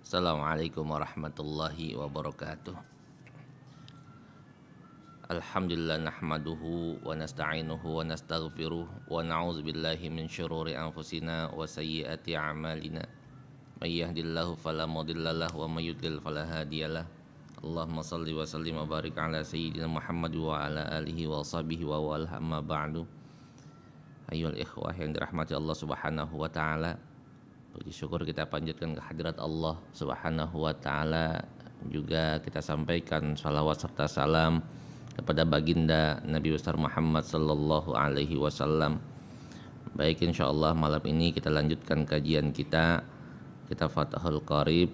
Assalamualaikum warahmatullahi wabarakatuh. Alhamdulillah nahmaduhu wa nasta'inuhu wa nastaghfiruh wa na'udzu billahi min syururi anfusina wa sayyiati a'malina. May yahdihillahu fala mudhillalah wa may yudlil fala hadiyalah. Allahumma shalli wa sallim wa barik ala sayyidina Muhammad wa ala alihi wa sahbihi wa wal amma ba'du. Ayyuhal ikhwah yang dirahmati Allah Subhanahu wa taala. Puji syukur kita panjatkan kehadirat Allah Subhanahu wa taala. Juga kita sampaikan salawat serta salam kepada baginda Nabi besar Muhammad sallallahu alaihi wasallam. Baik, insyaallah malam ini kita lanjutkan kajian kita Kitab Fathul Qarib,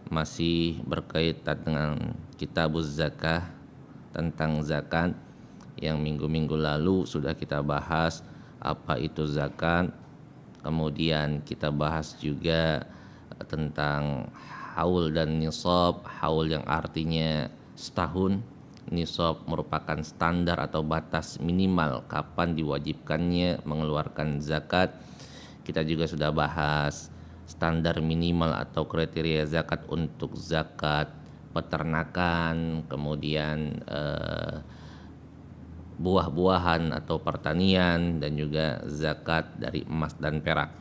masih berkaitan dengan Kitabuz Zakah, tentang zakat. Yang minggu-minggu lalu sudah kita bahas apa itu zakat. Kemudian kita bahas juga tentang haul dan nisab. Haul yang artinya setahun, nisab merupakan standar atau batas minimal kapan diwajibkannya mengeluarkan zakat. Kita juga sudah bahas standar minimal atau kriteria zakat untuk zakat peternakan, kemudian buah-buahan atau pertanian, dan juga zakat dari emas dan perak.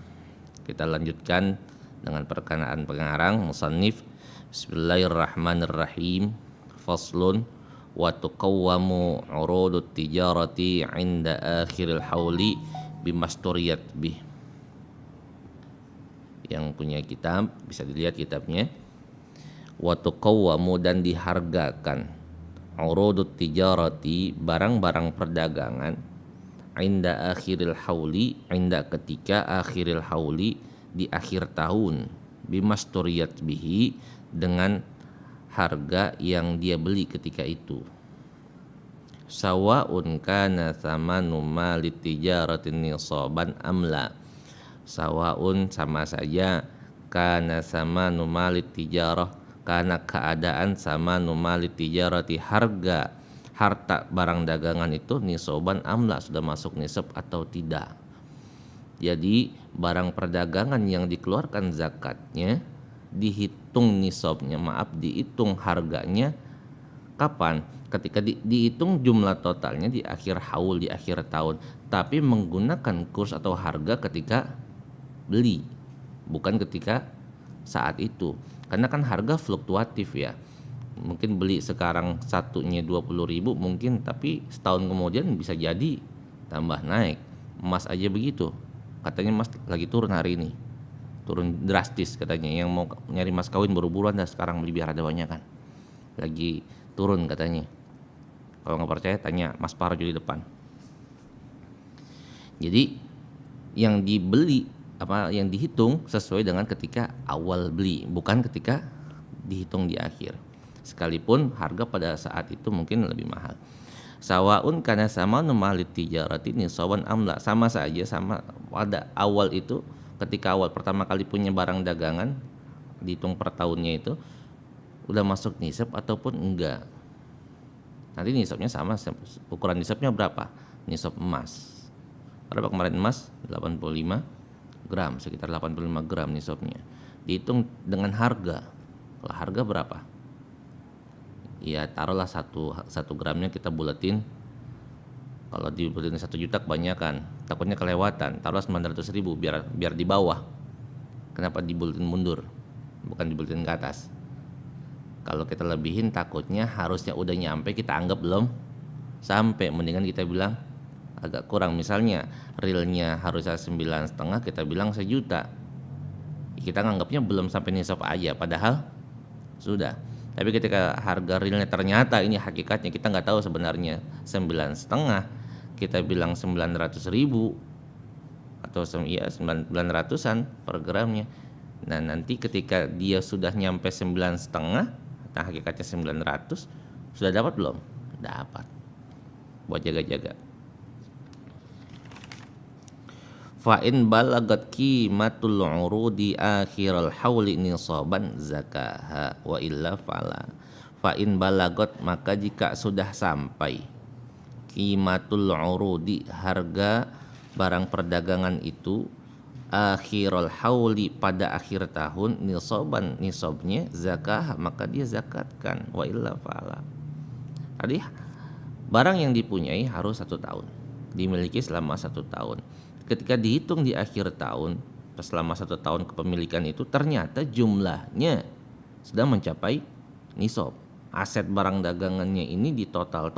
Kita lanjutkan dengan perkenaan pengarang musannif. Bismillahirrahmanirrahim. Faslun wa tuqawwamu urudut tijarati 'inda akhiril hauli bimasturiyat bih. Yang punya kitab bisa dilihat kitabnya. Wa tuqawwamu, dan dihargakan, urudut tijarati, barang-barang perdagangan, inda akhiril hauli, inda ketika akhiril hauli, di akhir tahun, bimasturiyat bihi, dengan harga yang dia beli ketika itu. Sawa'un kana thamanu malit tijaratin nisaban amla. Sawa'un, sama saja, kana thamanu malit tijarah, karena keadaan sama numali tijarati, harga harta barang dagangan itu nisoban amla, sudah masuk nisab atau tidak. Jadi barang perdagangan yang dikeluarkan zakatnya dihitung nisabnya, dihitung harganya kapan? Ketika dihitung jumlah totalnya di akhir haul, di akhir tahun, tapi menggunakan kurs atau harga ketika beli, bukan ketika saat itu. Karena kan harga fluktuatif ya. Mungkin beli sekarang satunya 20.000 mungkin, tapi setahun kemudian bisa jadi tambah naik. Emas aja begitu. Katanya emas lagi turun hari ini. Turun drastis katanya. Yang mau nyari emas kawin buru-buruan dah sekarang beli biar ada banyak kan. Lagi turun katanya. Kalau nggak percaya tanya Mas Parjo di depan. Jadi yang dibeli yang dihitung sesuai dengan ketika awal beli, bukan ketika dihitung di akhir. Sekalipun harga pada saat itu mungkin lebih mahal. Sawaun kana sama numalit tijarati nisaban amla, sama saja, sama pada awal itu, ketika awal pertama kali punya barang dagangan, dihitung per tahunnya itu udah masuk nisab ataupun enggak. Nanti nisabnya sama, ukuran nisabnya berapa? Nisab emas. Berapa kemarin emas? 85 gram, sekitar 85 gram nisabnya. Dihitung dengan harga. Kalau harga berapa? Ya taruhlah 1 gramnya kita buletin. Kalau dibuletin 1 juta kebanyakan, takutnya kelewatan. Taruhlah 900.000 biar di bawah. Kenapa dibuletin mundur? Bukan dibuletin ke atas. Kalau kita lebihin takutnya harusnya udah nyampe, kita anggap belum sampai. Mendingan kita bilang agak kurang, misalnya realnya harusnya 9,5, kita bilang 1 juta. Kita nganggapnya belum sampai nisab aja, padahal sudah. Tapi ketika harga realnya ternyata ini hakikatnya kita nggak tahu sebenarnya 9,5, kita bilang 900.000 atau 900-an per gramnya. Nah nanti ketika dia sudah nyampe 9,5, nah hakikatnya 900, sudah dapat belum? Dapat. Buat jaga-jaga. Fa in balagat qimatul urudi akhiral hauli nisaban zakaha wa illa fala. Fa in balagat, maka jika sudah sampai qimatul urudi, harga barang perdagangan itu, akhirul hauli pada akhir tahun nisaban nisabnya zakah maka dia zakatkan wa illa fa'ala. Tadi barang yang dipunyai harus 1 tahun, dimiliki selama 1 tahun. Ketika dihitung di akhir tahun selama 1 tahun kepemilikan itu ternyata jumlahnya sudah mencapai nisab. Aset barang dagangannya ini di total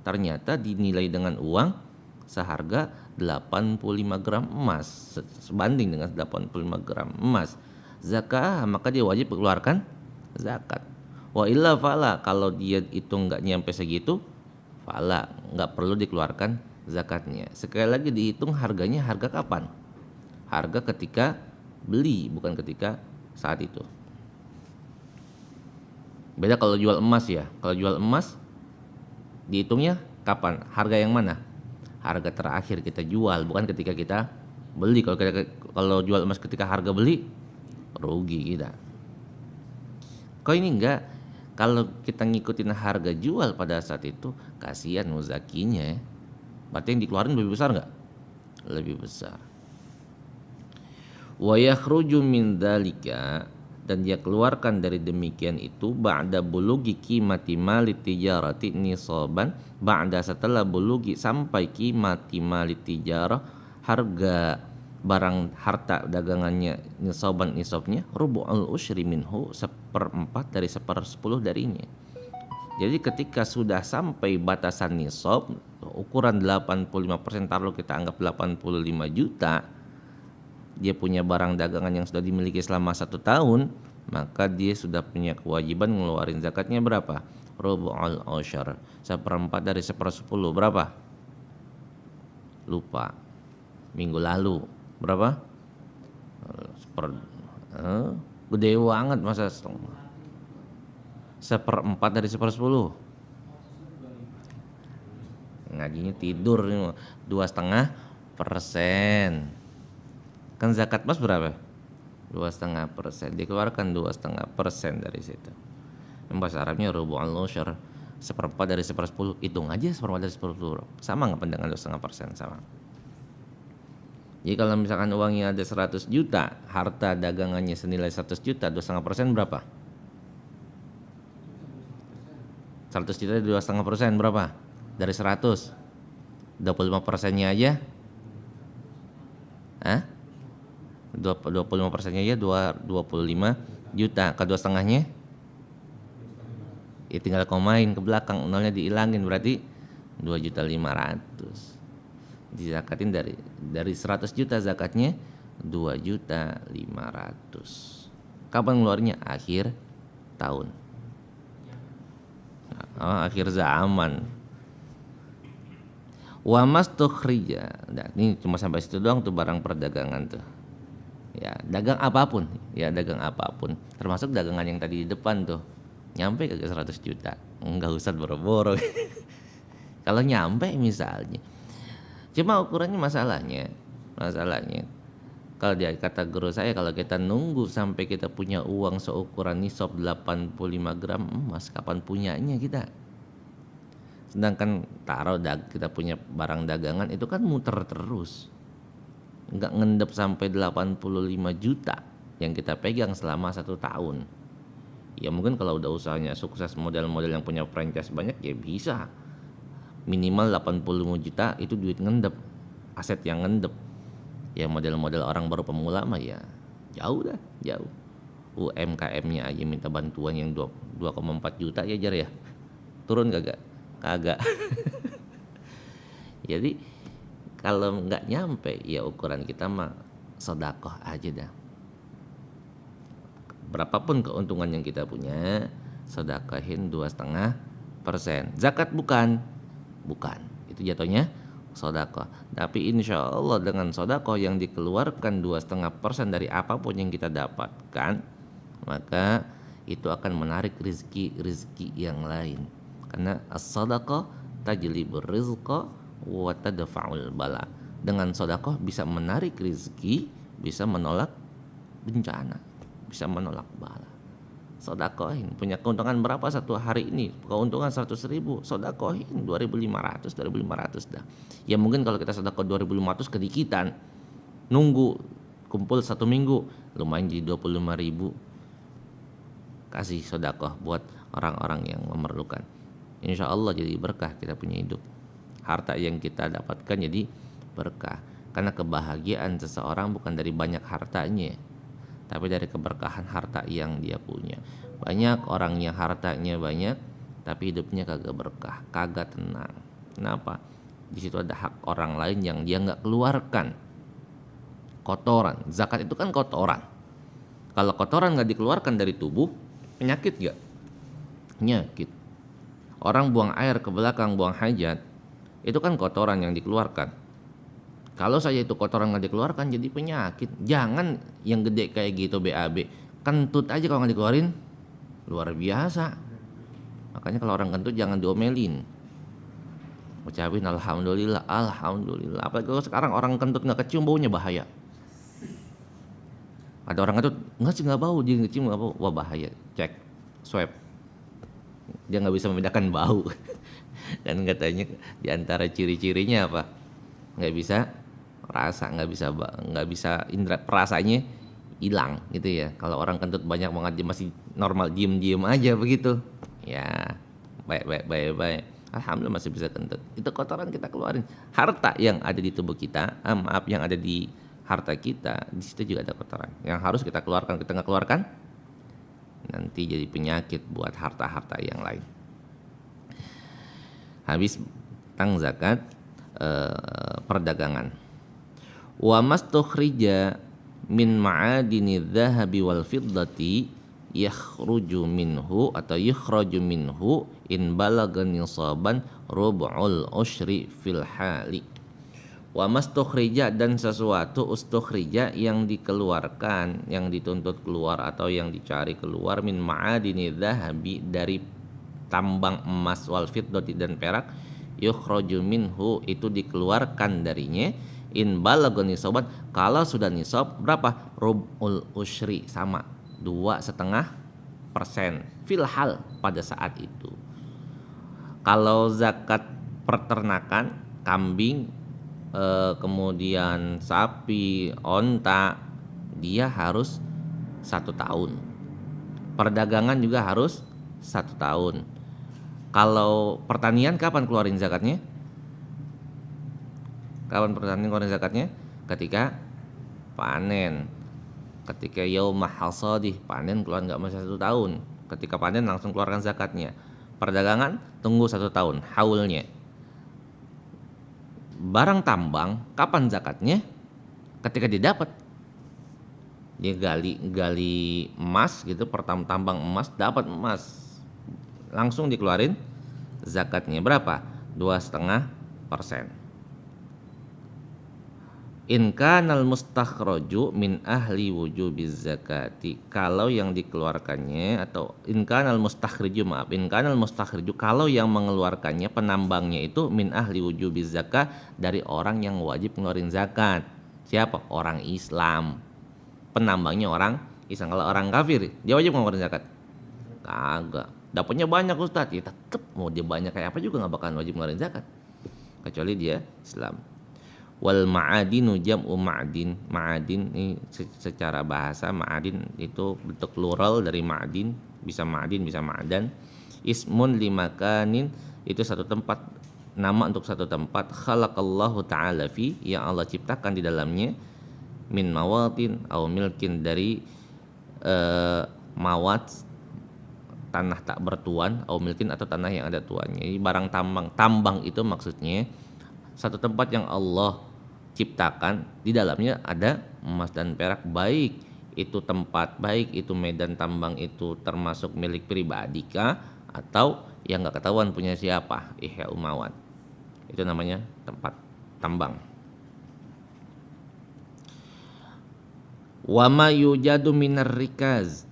ternyata dinilai dengan uang seharga 85 gram emas sebanding dengan 85 gram emas. Zakah maka dia wajib mengeluarkan zakat. Wa illa fala, kalau dia itu nggak nyampe segitu, fala, nggak perlu dikeluarkan zakatnya. Sekali lagi dihitung harganya harga kapan? Harga ketika beli, bukan ketika saat itu. Beda kalau jual emas ya. Kalau jual emas dihitungnya kapan? Harga yang mana? Harga terakhir kita jual, bukan ketika kita beli. Kalau jual emas ketika harga beli, rugi kita. Kok ini enggak? Kalau kita ngikutin harga jual pada saat itu, kasihan muzakinya. Berarti yang dikeluarin lebih besar enggak? Lebih besar. Wa yakhruju min dzalika, dan dia keluarkan dari demikian itu ba'da bulugi qimati mali tijarati nisaban, ba'da setelah bulugi sampai qimati mali tijarah harga barang harta dagangannya nisaban nisabnya rubu'ul usyri minhu 1/4 dari 1/10 darinya. Jadi ketika sudah sampai batasan nisab ukuran 85%, taruh kita anggap 85 juta, dia punya barang dagangan yang sudah dimiliki selama 1 tahun, maka dia sudah punya kewajiban ngeluarin zakatnya berapa? Rubu'ul usyr, 1/4 dari 1/10 berapa? Lupa. Minggu lalu berapa? Gede banget masa 1/4 dari 1/10. Ngajinya tidur nih, 2,5%. Kan zakat emas berapa? 2,5%. Dikeluarkan 2,5% dari situ. Yang bahasa Arabnya rubu'ul usyr, 1/4 dari 1/10. Hitung aja 1/4 dari 1/10. Sama nggak dengan 2,5%? Sama. Jadi kalau misalkan uangnya ada 100 juta, harta dagangannya senilai 100 juta, 2,5% berapa? 100 juta 2,5% berapa? Dari 100, 25%-nya aja, 25%-nya aja 25 juta. Ke 2,5-nya, ya tinggal komain ke belakang, nolnya dihilangin, berarti 2.500.000. Dizakatin dari 100 juta zakatnya 2.500.000. Kapan ngeluarnya? Akhir tahun. Akhir zaman. Wa mastukhrija. Nah, ini cuma sampai situ doang tuh barang perdagangan tuh. Ya, dagang apapun, termasuk dagangan yang tadi di depan tuh. Nyampe kagak 100 juta? Enggak usah boro-boro. Kalau nyampe misalnya. Cuma ukurannya masalahnya kalau dia kata guru saya, kalau kita nunggu sampai kita punya uang seukuran nisab 85 gram emas, kapan punyanya kita? Sedangkan kita punya barang dagangan itu kan muter terus, nggak ngendep sampai 85 juta yang kita pegang selama 1 tahun. Ya mungkin kalau udah usahanya sukses, model-model yang punya franchise banyak ya bisa. Minimal 85 juta itu duit ngendep, aset yang ngendep. Ya model-model orang baru pemula mah ya jauh. UMKM-nya aja minta bantuan yang 2,4 juta ya jar ya. Turun kagak? Jadi kalau nggak nyampe ya ukuran kita mah sedekah aja dah. Berapapun keuntungan yang kita punya, sedekahin 2,5%. Zakat bukan, itu jatuhnya sedekah. Tapi insya Allah dengan sedekah yang dikeluarkan 2,5% dari apapun yang kita dapatkan, maka itu akan menarik rizki yang lain. Karena as-sadaqah tajlibur rizqa wa tadfa'ul bala. Dengan sedekah bisa menarik rizki, bisa menolak bencana, bisa menolak bala. Sedekahin, punya keuntungan berapa satu hari ini? Keuntungan 100.000, sedekahin 2.500 dah. Ya mungkin kalau kita sedekah 2.500 kedikitan, nunggu kumpul 1 minggu, lumayan jadi 25.000. Kasih sedekah buat orang-orang yang memerlukan. Insya Allah jadi berkah kita punya hidup. Harta yang kita dapatkan jadi berkah. Karena kebahagiaan seseorang bukan dari banyak hartanya, tapi dari keberkahan harta yang dia punya. Banyak orang yang hartanya banyak, tapi hidupnya kagak berkah, kagak tenang. Kenapa? Di situ ada hak orang lain yang dia nggak keluarkan. Kotoran, zakat itu kan kotoran. Kalau kotoran nggak dikeluarkan dari tubuh, penyakit nggak? Penyakit. Orang buang air ke belakang, buang hajat, itu kan kotoran yang dikeluarkan. Kalau saja itu kotoran nggak dikeluarkan, jadi penyakit. Jangan yang gede kayak gitu BAB, kentut aja kalau nggak dikeluarin, luar biasa. Makanya kalau orang kentut jangan diomelin, ucapin alhamdulillah, alhamdulillah. Apalagi kalau sekarang orang kentut nggak kecium baunya bahaya. Ada orang kentut nggak sih, nggak bau, dia kecium nggak bau, wah bahaya. Cek, swab, dia nggak bisa membedakan bau. Dan katanya diantara ciri-cirinya apa? Nggak bisa rasa, nggak bisa indera perasanya hilang gitu ya. Kalau orang kentut banyak banget dia masih normal diem aja begitu. Ya baik. Alhamdulillah masih bisa kentut. Itu kotoran kita keluarin. Harta yang ada di tubuh kita, yang ada di harta kita, di situ juga ada kotoran yang harus kita keluarkan. Kita nggak keluarkan, nanti jadi penyakit buat harta-harta yang lain. Habis tentang zakat perdagangan. Wa mastukhrija min ma'adini dhahabi wal fiddati yakhraju minhu atau yukhraju minhu in balagha nisaban rub'ul usyri fil hali. Wa mastukhrija, dan sesuatu ustukhrija yang dikeluarkan, yang dituntut keluar atau yang dicari keluar, min ma'adini dhahabi dari tambang emas, wal fiddati dan perak, yukhraju minhu itu dikeluarkan darinya, in balagha nisaban kalau sudah nisab berapa, rub'ul usyri sama 2,5% fil hal pada saat itu. Kalau zakat peternakan, kambing, kemudian sapi, onta, dia harus 1 tahun. Perdagangan juga harus 1 tahun. Kalau pertanian kapan keluarin zakatnya? Kapan pertanian keluarin zakatnya? Ketika panen. Ketika yaumah hasadih, panen keluar nggak masih 1 tahun. Ketika panen langsung keluarkan zakatnya. Perdagangan tunggu 1 tahun haulnya. Barang tambang kapan zakatnya? Ketika didapat. Dia gali emas gitu, tambang emas, dapat emas, langsung dikeluarin zakatnya berapa? 2,5%. In kanal mustakhraju min ahli wujubiz zakati, kalau yang dikeluarkannya, atau in kanal mustakhriju, kalau yang mengeluarkannya, penambangnya itu min ahli wujubiz zakat, dari orang yang wajib ngeluarin zakat. Siapa? Orang Islam. Penambangnya orang Islam. Kalau orang kafir dia wajib ngeluarin zakat? Kagak. Dapatnya banyak Ustadz, ya tetep mau dia banyak kayak apa juga nggak bakalan wajib ngeluarin zakat kecuali dia Islam. Wal ma'adinu jam'u ma'din. Ma'adin ini secara bahasa, ma'adin itu bentuk plural dari ma'din, bisa ma'din bisa ma'dan. Ismun limakanin, itu satu tempat, nama untuk satu tempat. Khalaqallahu ta'ala fi, yang Allah ciptakan di dalamnya, min mawatin au milkin, dari mawat, tanah tak bertuan, au milkin atau tanah yang ada tuannya. Ini barang tambang itu maksudnya satu tempat yang Allah ciptakan, di dalamnya ada emas dan perak, baik itu tempat, baik itu medan tambang itu termasuk milik pribadi kah, atau yang nggak ketahuan punya siapa, ihya umawat, itu namanya tempat tambang. Wa ma yujadu minar rikaz,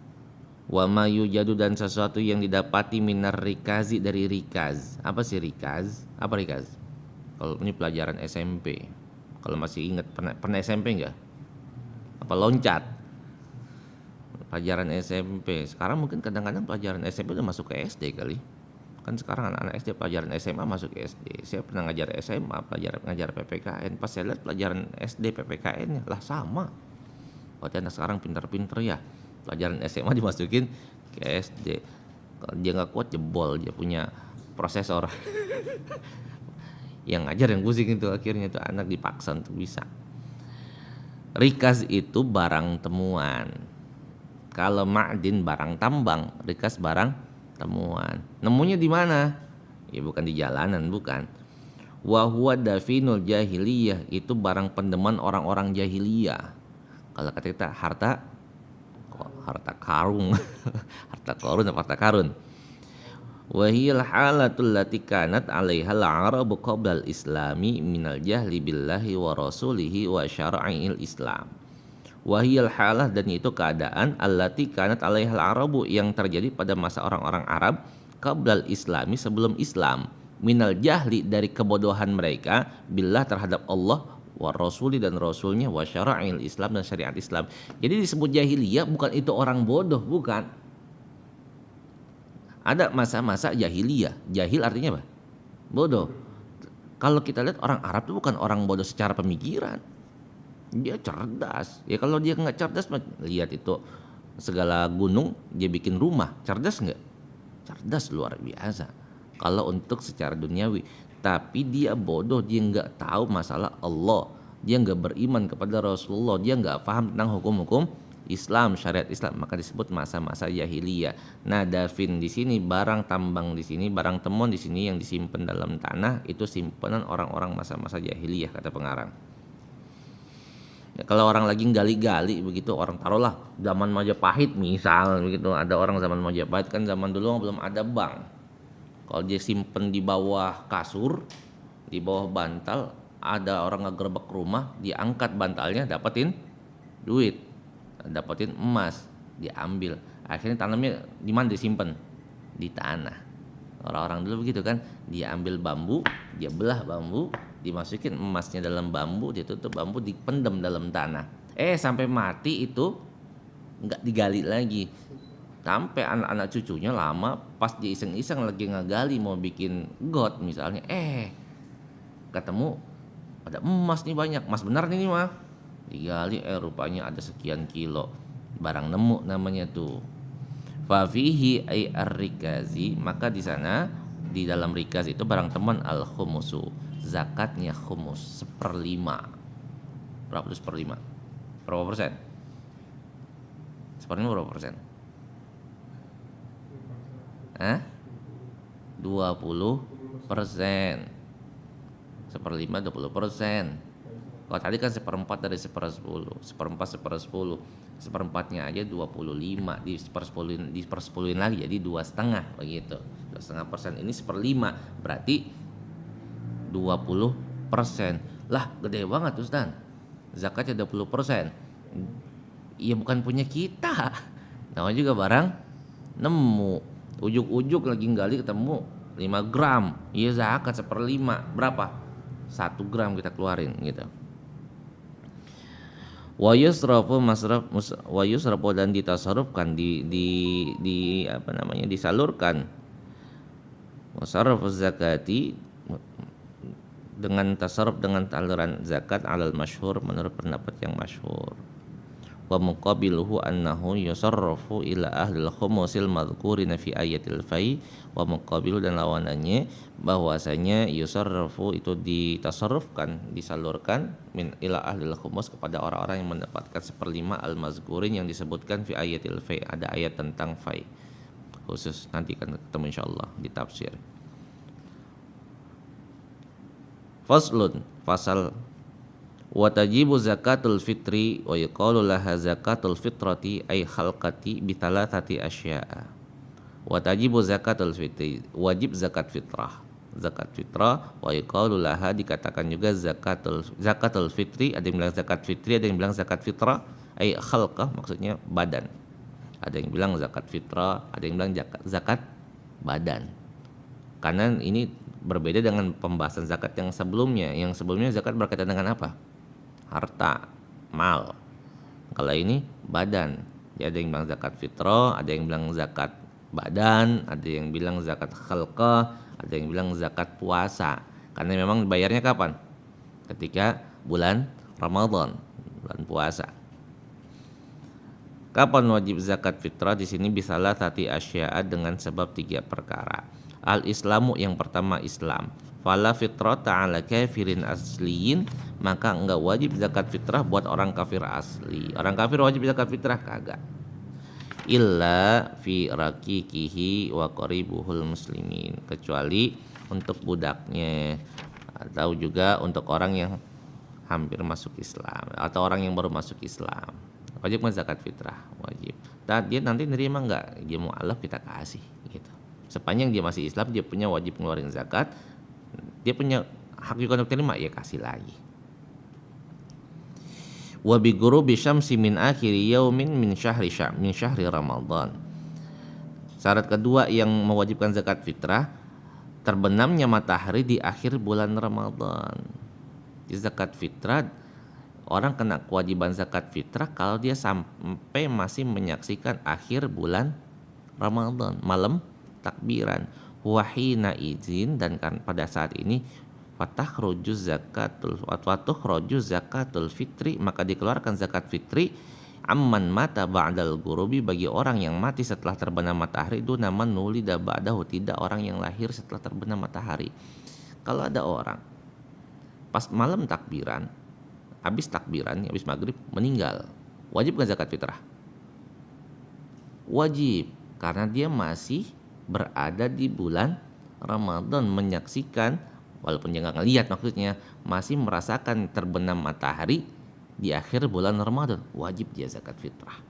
wa ma yujadu, dan sesuatu yang didapati minar rikazi, dari rikaz. Apa sih rikaz? Apa rikaz? Kalau ini pelajaran SMP, kalau masih ingat, pernah SMP enggak? Apa loncat? Pelajaran SMP. Sekarang mungkin kadang-kadang pelajaran SMP udah masuk ke SD kali. Kan sekarang anak-anak SD pelajaran SMA masuk ke SD. Saya pernah ngajar SMA, ngajar PPKN. Pas saya lihat pelajaran SD PPKN-nya lah sama. Berarti anak sekarang pintar-pintar ya. Pelajaran SMA dimasukin ke SD. Kalau dia nggak kuat jebol, dia punya prosesor. Yang ngajar yang pusing itu akhirnya tuh anak dipaksa untuk bisa. Rikaz itu barang temuan. Kalau ma'din barang tambang, rikaz barang temuan. Nemunya di mana? Ya bukan di jalanan, bukan. Wa huwa dafinul jahiliyah, itu barang pendeman orang-orang jahiliyah. Kalau kata kita harta karung, harta karun atau harta karun. Wa hiyal halatul lati kanat 'alaiha al-'arabu qabla al-islami minal jahli billahi wa rasulihi wa syara'il islam. Wa hiyal halah, dan itu keadaan allati kanat 'alaiha al-'arabu, yang terjadi pada masa orang-orang Arab qabla al-islami, sebelum Islam, minal jahli, dari kebodohan mereka, billah, terhadap Allah, wa rasuli, dan rasulnya, wa syara'il islam, dan syariat Islam. Jadi disebut jahiliyah bukan itu orang bodoh, bukan. Ada masa-masa jahiliyah. Jahil artinya apa? Bodoh. Kalau kita lihat orang Arab itu bukan orang bodoh secara pemikiran. Dia cerdas. Ya kalau dia nggak cerdas, lihat itu segala gunung dia bikin rumah. Cerdas nggak? Cerdas luar biasa. Kalau untuk secara duniawi. Tapi dia bodoh, dia nggak tahu masalah Allah. Dia nggak beriman kepada Rasulullah. Dia nggak paham tentang hukum-hukum Islam, syariat Islam, maka disebut masa-masa jahiliyah. Nah, dafin di sini, barang tambang di sini, barang temuan di sini yang disimpan dalam tanah, itu simpanan orang-orang masa-masa jahiliyah, kata pengarang. Ya, kalau orang lagi gali-gali begitu, orang taruhlah zaman Majapahit misal begitu, ada orang zaman Majapahit, kan zaman dulu belum ada bank. Kalau dia simpen di bawah kasur, di bawah bantal, ada orang ngegerebek rumah, diangkat bantalnya, dapetin duit, dapetin emas, diambil. Akhirnya tanamnya di mana disimpan? Di tanah. Orang-orang dulu begitu kan, dia ambil bambu, dia belah bambu, dimasukin emasnya dalam bambu, dia tutup bambu, dipendam dalam tanah. Sampai mati itu nggak digali lagi. Sampai anak-anak cucunya lama, pas dia iseng-iseng lagi ngegali mau bikin got misalnya, ketemu ada emas nih banyak, emas benar nih mah. Digali, rupanya ada sekian kilo, barang nemu namanya tuh. Fafihi ay ar-rikazi, maka di sana di dalam rikaz itu barang teman al-khumusu, zakatnya khumus 1/5. Berapa itu 1/5? Berapa persen? 1/5 berapa persen? 20%. 1/5 20%. Kalau tadi kan 1/4 dari 1/10, 1/4 1/10, 1/4-nya aja 25, dipersepuluhin lagi jadi 2,5 begitu. 2,5%, ini 1/5, berarti 20%. Lah gede banget Ustaz, zakatnya 20%. Iya bukan punya kita, namanya juga barang nemu. Ujuk-ujuk lagi gali ketemu 5 gram, iya zakat 1/5, berapa? 1 gram kita keluarin gitu. Wa yusrafu dan ditasarrufkan, disalurkan, wasarraf zakati, dengan tasarruf, dengan saluran zakat, alal masyhur, menurut pendapat yang masyhur. Wa muqabiluhu annahu yusarrafu ila ahlil khumusil madhkurina fi ayatil fai. Wa muqabilu, dan lawanannya bahwasanya yusarrafu itu ditasarrufkan, disalurkan, min ila ahlil khumus, kepada orang-orang yang mendapatkan 1/5 al-mazkurin yang disebutkan fi ayatil fai. Ada ayat tentang fai khusus, nanti kan ketemu insyaallah di tafsir. Faslun, fasal. Wa tajibu zakatul fitri wa yuqalu laha zakatul fitrati ay khalqati bi thalathati asya'a. Wa tajibu zakatul fitri, wajib zakat fitrah. Zakat fitrah, wa yuqalu laha, dikatakan juga zakatul fitri, ada yang bilang zakat fitri, ada yang bilang zakat fitrah, ay khalqah, maksudnya badan. Ada yang bilang zakat fitrah, ada yang bilang zakat badan. Karena ini berbeda dengan pembahasan zakat yang sebelumnya. Yang sebelumnya zakat berkaitan dengan apa? Harta, mal. Kalau ini badan. Jadi ada yang bilang zakat fitrah, ada yang bilang zakat badan, ada yang bilang zakat khalqah, ada yang bilang zakat puasa. Karena memang bayarnya kapan? Ketika bulan Ramadan, bulan puasa. Kapan wajib zakat fitrah? Di sini bisalah tati asya'a, dengan sebab 3 perkara. Al-Islamu, yang pertama Islam. Fala fitrata ala kafirin asliyin, maka enggak wajib zakat fitrah buat orang kafir asli. Orang kafir wajib zakat fitrah kagak. Illa fi raqiqihi wa qaribuhul muslimin, kecuali untuk budaknya atau juga untuk orang yang hampir masuk Islam atau orang yang baru masuk Islam. Wajib kan zakat fitrah, wajib. Dan dia nanti nerima enggak, dia mu'alaf kita kasih gitu. Sepanjang dia masih Islam, dia punya wajib ngeluarin zakat, dia punya hak juga untuk terima, ya kasih lagi. Wa bi ghurubi syamsi min akhiri yaumin min syahri Ramadan. Syarat kedua yang mewajibkan zakat fitrah, terbenamnya matahari di akhir bulan Ramadan. Di zakat fitrah, orang kena kewajiban zakat fitrah kalau dia sampai masih menyaksikan akhir bulan Ramadan, malam takbiran. Wahina izin, dan kan pada saat ini fatakhruju zakatul fitri, maka dikeluarkan zakat fitri amman mata ba'dal ghurubi, bagi orang yang mati setelah terbenam matahari, itu nama nulida ba'dahu, tidak orang yang lahir setelah terbenam matahari. Kalau ada orang pas malam takbiran, habis maghrib meninggal, wajib gak zakat fitrah? Wajib, karena dia masih berada di bulan Ramadan, menyaksikan, walaupun dia gak ngelihat, maksudnya masih merasakan terbenam matahari di akhir bulan Ramadan, wajib dia zakat fitrah.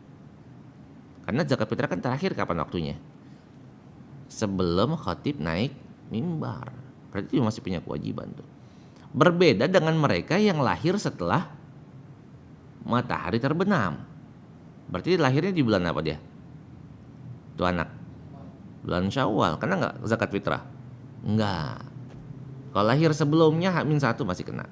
Karena zakat fitrah kan terakhir kapan waktunya? Sebelum khatib naik mimbar, berarti dia masih punya kewajiban tuh. Berbeda dengan mereka yang lahir setelah matahari terbenam. Berarti lahirnya di bulan apa dia? Tuh anak. Bulan Syawal. Kena gak zakat fitrah? Enggak. Kalau lahir sebelumnya H-1 masih kena.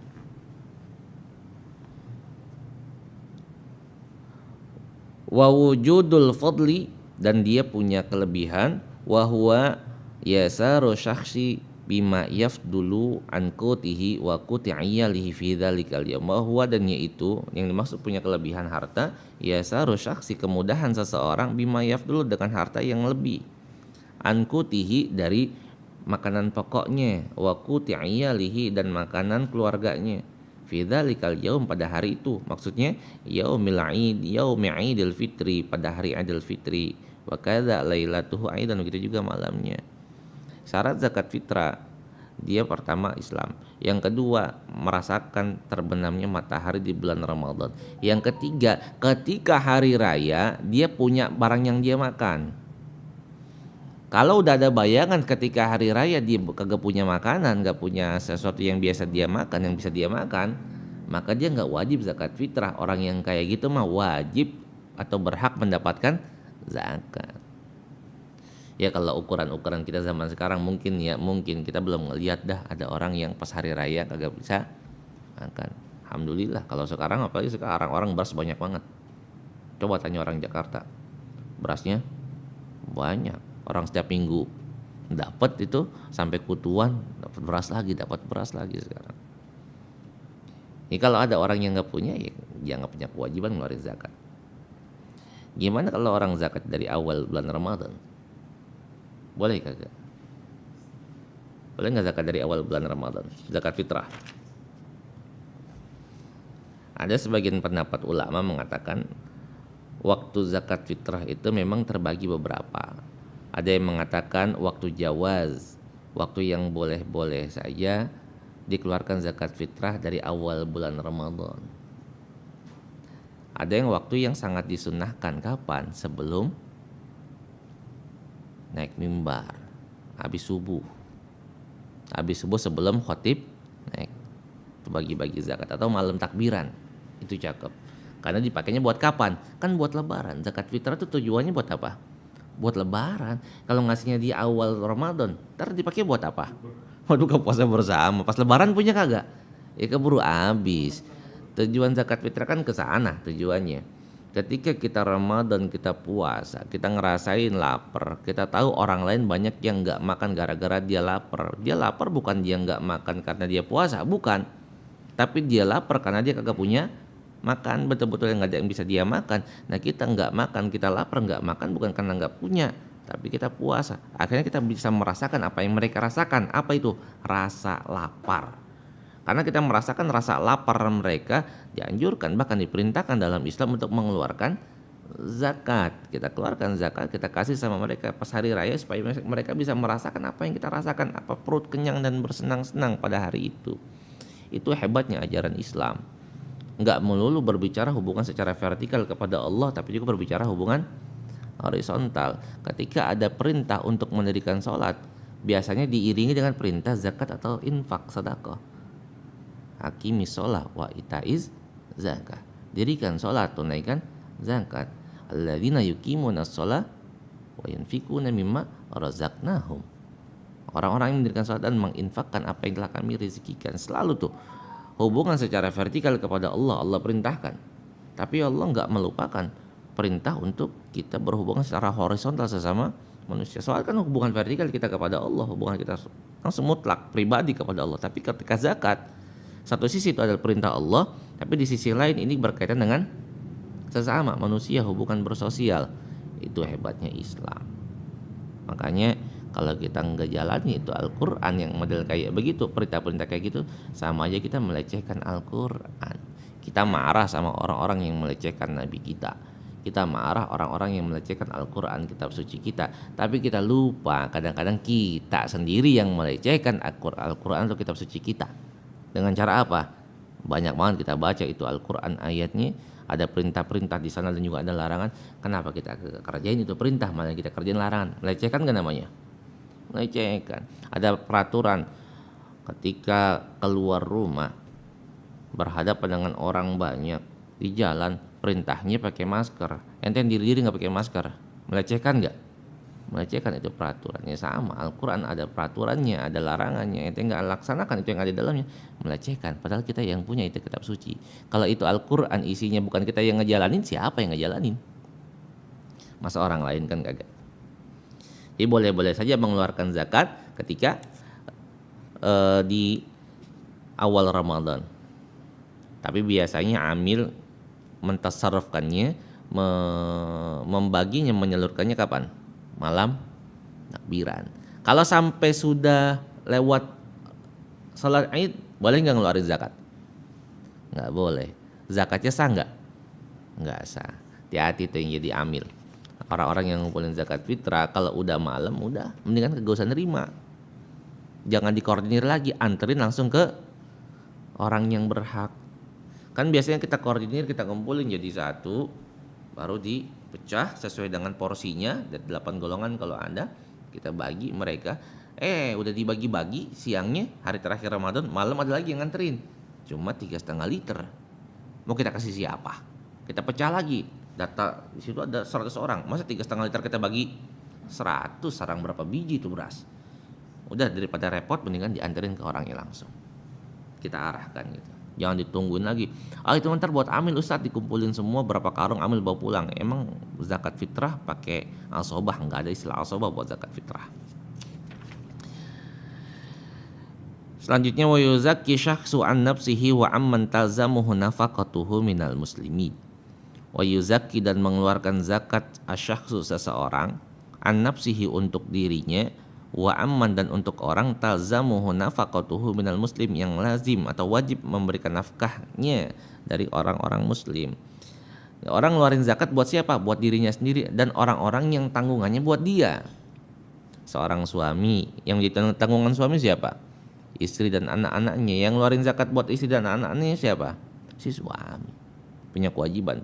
Wa wujudul fadli, dan dia punya kelebihan, wa huwa yasaru syakhsi bima yafdulu an qutihi wa quti'iyalihi fi dzalikal yaum. Bahwa, dan yaitu yang dimaksud punya kelebihan harta, yasaru syakhsi, kemudahan seseorang, bima yafdulu, dengan harta yang lebih, an qutihi, dari makanan pokoknya, wa quti'iyalihi, dan makanan keluarganya, fi dzalikal yaum, pada hari itu, maksudnya yaumil id, yaumi idul fitri, pada hari idul fitri, wa kadza lailatuhu aidan, begitu juga malamnya. Syarat zakat fitrah, dia pertama Islam, yang kedua merasakan terbenamnya matahari di bulan Ramadan, yang ketiga ketika hari raya dia punya barang yang dia makan. Kalau udah ada bayangan ketika hari raya dia kagak punya makanan, gak punya sesuatu yang biasa dia makan, yang bisa dia makan, maka dia gak wajib zakat fitrah. Orang yang kayak gitu mah wajib atau berhak mendapatkan zakat. Ya kalau ukuran-ukuran kita zaman sekarang mungkin kita belum ngelihat dah ada orang yang pas hari raya kagak bisa makan. Alhamdulillah kalau sekarang, apalagi sekarang orang beras banyak banget. Coba tanya orang Jakarta, berasnya banyak. Orang setiap minggu dapat itu sampai kutuan, dapat beras lagi sekarang. Ini kalau ada orang yang nggak punya, ya dia nggak punya kewajiban ngeluarin zakat. Gimana kalau orang zakat dari awal bulan Ramadan? Boleh kagak? Boleh nggak zakat dari awal bulan Ramadan? Zakat fitrah. Ada sebagian pendapat ulama mengatakan waktu zakat fitrah itu memang terbagi beberapa. Ada yang mengatakan waktu jawaz, waktu yang boleh-boleh saja dikeluarkan zakat fitrah dari awal bulan Ramadan. Ada yang waktu yang sangat disunnahkan, kapan? Sebelum naik mimbar, habis subuh sebelum khatib naik, itu bagi-bagi zakat, atau malam takbiran, itu cakep. Karena dipakainya buat kapan? Kan buat lebaran. Zakat fitrah itu tujuannya buat apa? Buat lebaran. Kalau ngasihnya di awal Ramadan, ntar dipakai buat apa? Buat buka puasa bersama. Pas lebaran punya kagak? Ya keburu habis. Tujuan zakat fitrah kan ke sana tujuannya. Ketika kita Ramadan, kita puasa, kita ngerasain lapar, kita tahu orang lain banyak yang gak makan gara-gara dia lapar. Dia lapar bukan dia gak makan karena dia puasa, bukan. Tapi dia lapar karena dia kagak punya makan betul-betul yang nggak ada yang bisa dia makan. Nah kita nggak makan, kita lapar nggak makan bukan karena nggak punya, tapi kita puasa. Akhirnya kita bisa merasakan apa yang mereka rasakan. Apa itu? Rasa lapar. Karena kita merasakan rasa lapar mereka, dianjurkan bahkan diperintahkan dalam Islam untuk mengeluarkan zakat. Kita keluarkan zakat, kita kasih sama mereka pas hari raya supaya mereka bisa merasakan apa yang kita rasakan, apa perut kenyang dan bersenang-senang pada hari itu. Itu hebatnya ajaran Islam. Enggak melulu berbicara hubungan secara vertikal kepada Allah, tapi juga berbicara hubungan horizontal. Ketika ada perintah untuk mendirikan sholat, biasanya diiringi dengan perintah zakat atau infak, sedekah. Hakimis sholat wa itaiz zakat. Dirikan sholat, tunaikan zakat. Alladzina yuqimuna sholat wa yunfikuna mimma razaqnahum. Orang-orang yang mendirikan sholat dan menginfakkan apa yang telah kami rezekikan. Selalu tuh hubungan secara vertikal kepada Allah, Allah perintahkan. Tapi Allah nggak melupakan perintah untuk kita berhubungan secara horizontal sesama manusia. Soal kan hubungan vertikal kita kepada Allah, hubungan kita langsung mutlak pribadi kepada Allah. Tapi ketika zakat, satu sisi itu adalah perintah Allah, tapi di sisi lain ini berkaitan dengan sesama manusia, hubungan bersosial. Itu hebatnya Islam. Makanya kalau kita nggak jalani itu Al-Quran yang model kayak begitu, perintah-perintah kayak gitu, sama aja kita melecehkan Al-Quran. Kita marah sama orang-orang yang melecehkan Nabi kita. Kita marah orang-orang yang melecehkan Al-Quran, kitab suci kita. Tapi kita lupa kadang-kadang kita sendiri yang melecehkan Al-Quran atau kitab suci kita. Dengan cara apa? Banyak banget kita baca itu Al-Quran ayatnya, ada perintah-perintah di sana dan juga ada larangan. Kenapa kita kerjain itu perintah, malah kita kerjain larangan? Melecehkan gak namanya? Melecehkan. Ada peraturan ketika keluar rumah berhadapan dengan orang banyak di jalan, perintahnya pakai masker. Ente diri nggak pakai masker, melecehkan nggak? Melecehkan, itu peraturannya sama. Al-Quran ada peraturannya, ada larangannya. Ente nggak laksanakan itu yang ada di dalamnya, melecehkan. Padahal kita yang punya itu kitab suci. Kalau itu Al-Quran isinya bukan kita yang ngejalanin, siapa yang ngejalanin? Masa orang lain kan kagak. Jadi boleh-boleh saja mengeluarkan zakat ketika di awal Ramadan. Tapi biasanya amil mentasarrufkannya, membaginya, menyalurkannya kapan? Malam takbiran. Kalau sampai sudah lewat salat Id, boleh nggak ngeluarin zakat? Nggak boleh. Zakatnya sah nggak? Nggak sah. Hati-hati tuh yang jadi amil. Orang-orang yang ngumpulin zakat fitrah, kalau udah malam, udah mendingan gak usah nerima. Jangan dikoordinir lagi, anterin langsung ke orang yang berhak. Kan biasanya kita koordinir, kita kumpulin jadi satu, baru dipecah sesuai dengan porsinya, ada 8 golongan kalau ada, kita bagi mereka. Udah dibagi-bagi siangnya, hari terakhir Ramadan, malam ada lagi yang nganterin. Cuma 3,5 liter. Mau kita kasih siapa? Kita pecah lagi. Data di situ ada 100 orang. Masa 3,5 liter kita bagi 100, sarang berapa biji itu beras? Udah, daripada repot mendingan dianterin ke orangnya langsung. Kita arahkan gitu. Jangan ditungguin lagi. Itu ntar buat amil Ustadz, dikumpulin semua berapa karung amil bawa pulang. Emang zakat fitrah pakai al-sobah? Enggak ada istilah al-sobah buat zakat fitrah. Selanjutnya wa yuzakki syakhsu an nafsihi wa amman talzamuhu nafaqatuhu minal muslimin. Wa yuzakki, dan mengeluarkan zakat asyakhsu seseorang, an nafsihi untuk dirinya, wa amman, dan untuk orang, talzamuhu nafaqatuhu minal muslim, yang lazim atau wajib memberikan nafkahnya dari orang-orang muslim. Orang ngeluarin zakat buat siapa? Buat dirinya sendiri dan orang-orang yang tanggungannya buat dia. Seorang suami yang menjadi tanggungan suami siapa? Istri dan anak-anaknya. Yang ngeluarin zakat buat istri dan anak-anaknya siapa? Si suami. Punya kewajiban.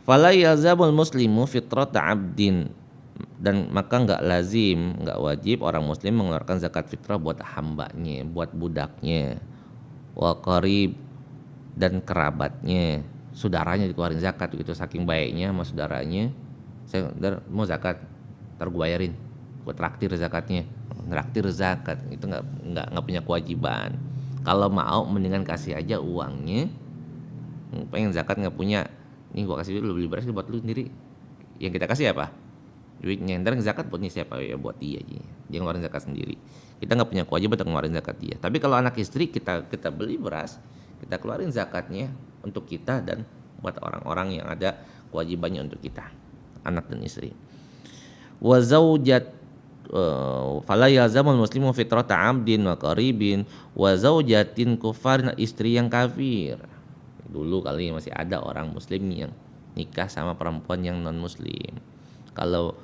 Fala yalzamul muslimu fitrata abdin, dan maka enggak lazim, enggak wajib orang muslim mengeluarkan zakat fitrah buat hambanya, buat budaknya, wa qarib, dan kerabatnya, saudaranya dikeluarin zakat gitu, saking baiknya sama saudaranya. Saya mau zakat, ntar gue bayarin, gue traktir zakatnya. Traktir zakat itu enggak punya kewajiban. Kalau mau mendingan kasih aja uangnya. Pengen zakat enggak punya, nih gue kasih dulu, beli beras buat lu sendiri. Yang kita kasih apa? Duitnya. Ntar zakat buat nih siapa? Ya buat dia aja. Dia ngeluarin zakat sendiri. Kita nggak punya kewajiban untuk ngeluarin zakat dia. Tapi kalau anak istri kita beli beras, kita keluarin zakatnya untuk kita dan buat orang-orang yang ada kewajibannya untuk kita, anak dan istri. Wa zaujat fala yalzamul muslimu fitrata 'abdin wa qaribin wa zaujatin kufarin, istri yang kafir. Dulu kali masih ada orang muslim yang nikah sama perempuan yang non muslim. Kalau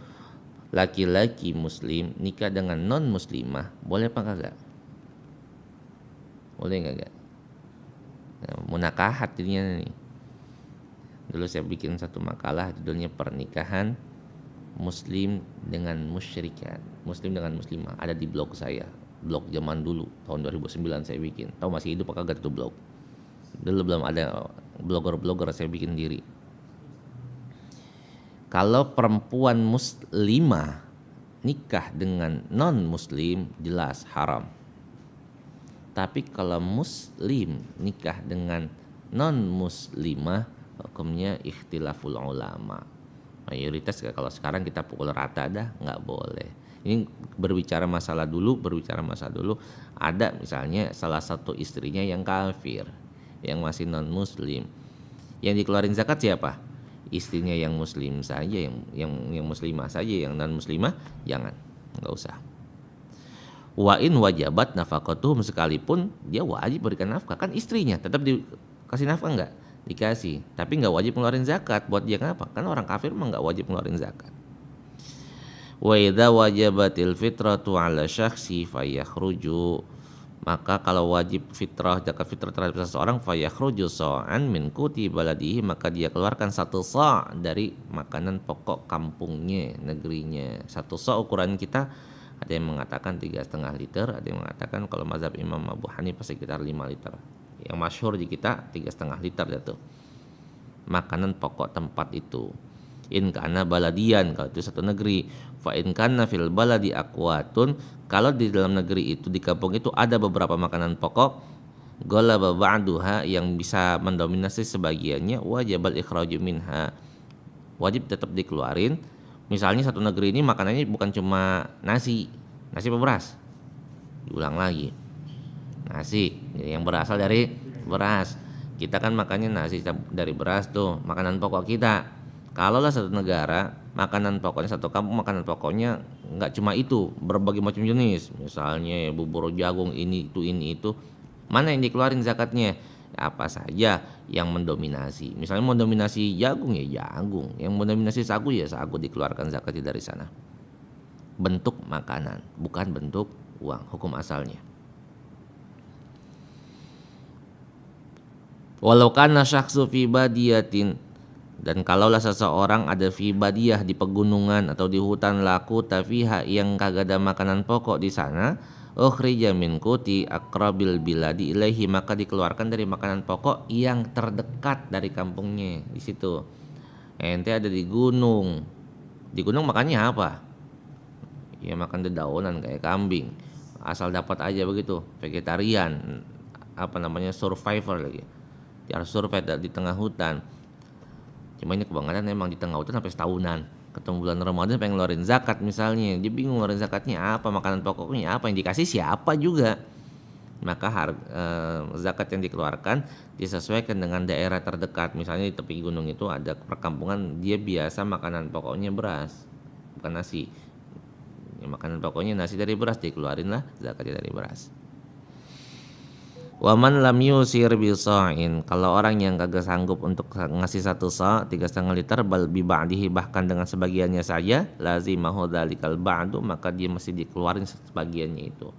laki-laki muslim nikah dengan non muslimah, boleh apa kagak? Boleh kagak? Munakahat jadinya nih. Dulu saya bikin satu makalah judulnya pernikahan muslim dengan musyrikat, muslim dengan muslimah, ada di blog saya, blog zaman dulu tahun 2009 saya bikin. Tahu masih hidup apa kagak itu blog? Dulu belum ada blogger saya bikin diri. Kalau perempuan muslimah nikah dengan non muslim jelas haram. Tapi kalau muslim nikah dengan non muslimah, hukumnya ikhtilaful ulama. Mayoritas kalau sekarang kita pukul rata dah, nggak boleh. Ini berbicara masalah dulu ada misalnya salah satu istrinya yang kafir, yang masih non muslim, yang dikeluarin zakat siapa? Istrinya yang muslim saja, yang muslimah saja, yang non muslimah jangan, nggak usah. Wa in wajabat nafaqatuhum, sekalipun dia wajib berikan nafkah, kan istrinya tetap dikasih nafkah enggak? Dikasih, tapi enggak wajib ngeluarin zakat. Buat dia kenapa? Kan orang kafir mah enggak wajib ngeluarin zakat. Wa idza wajabatil fitratu 'ala syakhsi fayakhruju, maka kalau wajib fitrah, zakat fitrah terhadap seseorang, fayakhruju sa'an min quti baladihi, maka dia keluarkan 1 sa' dari makanan pokok kampungnya, negerinya. 1 sa' ukuran kita ada yang mengatakan 3,5 liter, ada yang mengatakan kalau mazhab Imam Abu Hanifah sekitar 5 liter. Yang masyhur di kita 3,5 liter itu makanan pokok tempat itu. In kana baladian, kalau itu satu negeri. Fa in kana fil baladi aqwatun, kalau di dalam negeri itu, di kampung itu ada beberapa makanan pokok, ghalaba ba'duha, yang bisa mendominasi sebagiannya, wajibal ikhraju minha, wajib tetap dikeluarin. Misalnya satu negeri ini makanannya bukan cuma nasi apa beras? Diulang lagi. Nasi yang berasal dari beras. Kita kan makannya nasi dari beras tuh, makanan pokok kita. Kalau lah satu negara, makanan pokoknya satu kampung, makanan pokoknya nggak cuma itu, berbagai macam jenis. Misalnya bubur jagung ini itu. Mana yang dikeluarin zakatnya? Apa saja yang mendominasi. Misalnya mendominasi jagung ya jagung, yang mendominasi sagu ya sagu, dikeluarkan zakatnya dari sana. Bentuk makanan, bukan bentuk uang, hukum asalnya. Walau kana syakhsu fi badiyatin, dan kalaulah seseorang ada fi badiyah, di pegunungan atau di hutan laku, tafiha, yang kagak ada makanan pokok di sana, ukhrija min quti aqrabil biladi ilaihi, maka dikeluarkan dari makanan pokok yang terdekat dari kampungnya. Di situ ente ada di gunung makannya apa? Ya makan dedaunan kayak kambing, asal dapat aja begitu, vegetarian, survivor lagi. Dia harus survive di tengah hutan. Cuma ini kebangetan emang di tengah hutan sampai setahunan. Ketemu bulan Ramadan pengen ngeluarin zakat misalnya, dia bingung ngeluarin zakatnya apa, makanan pokoknya apa, yang dikasih siapa juga. Maka zakat yang dikeluarkan disesuaikan dengan daerah terdekat. Misalnya di tepi gunung itu ada perkampungan, dia biasa makanan pokoknya beras, bukan nasi. Ya, makanan pokoknya nasi dari beras, dikeluarin lah zakatnya dari beras. Waman lam yusir bisa'in, kalau orang yang kagak sanggup untuk ngasih 1 sa', 3,5 liter, bal bi ba'dihi, bahkan dengan sebagiannya saja, lazimahu dzalikal ba'du, maka dia mesti dikeluarin sebagiannya itu.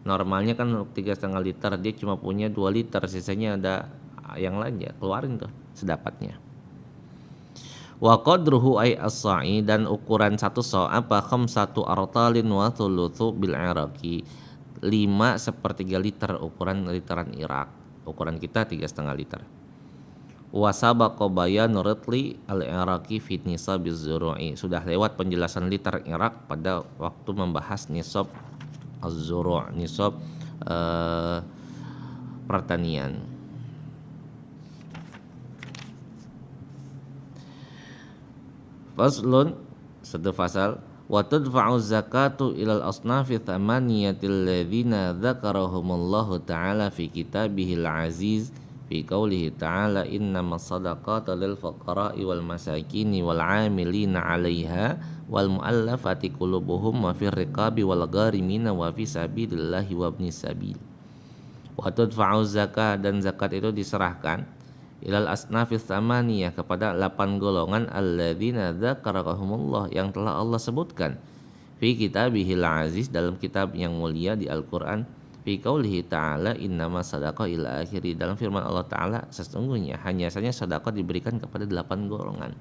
Normalnya kan 3,5 liter dia cuma punya 2 liter, sisanya ada yang lain, ya keluarin tuh sedapatnya. Wa qadruhu ay as-sa'i, dan ukuran 1 sa' apa, khamsatu artalin wa thuluthu bil iraqi, 5/3 liter, ukuran literan Irak. Ukuran kita 3,5 liter. Wa sabaqa bayanu ritli al-iraqi fi nisabiz zuru'i, sudah lewat penjelasan liter Irak pada waktu membahas nisab az-zuru', nisab pertanian. Faslun, satu fasal. Wa tudfa'u zakatu ilal asnafi thamaniyatil ladzina dzakarahumullahu ta'ala fi kitabihil aziz fi qoulihi ta'ala innamas shadaqatu lil fuqara'i wal masakini wal 'amilina 'alaiha wal mu'allafati qulubuhum wa fir riqabi wal gharimina wa fi sabilillahi wa ibnis sabil. Wa tudfa'u zakah, dan zakat itu diserahkan ilal asnafis tsamaniyah kepada 8 golongan alladzina dzakarahumullah yang telah Allah sebutkan fi kitabihil aziz dalam kitab yang mulia di Al-Qur'an, fi qoulihi ta'ala innamas shadaqah ila akhiri, dalam firman Allah Ta'ala sesungguhnya hanya saja sedekah diberikan kepada 8 golongan.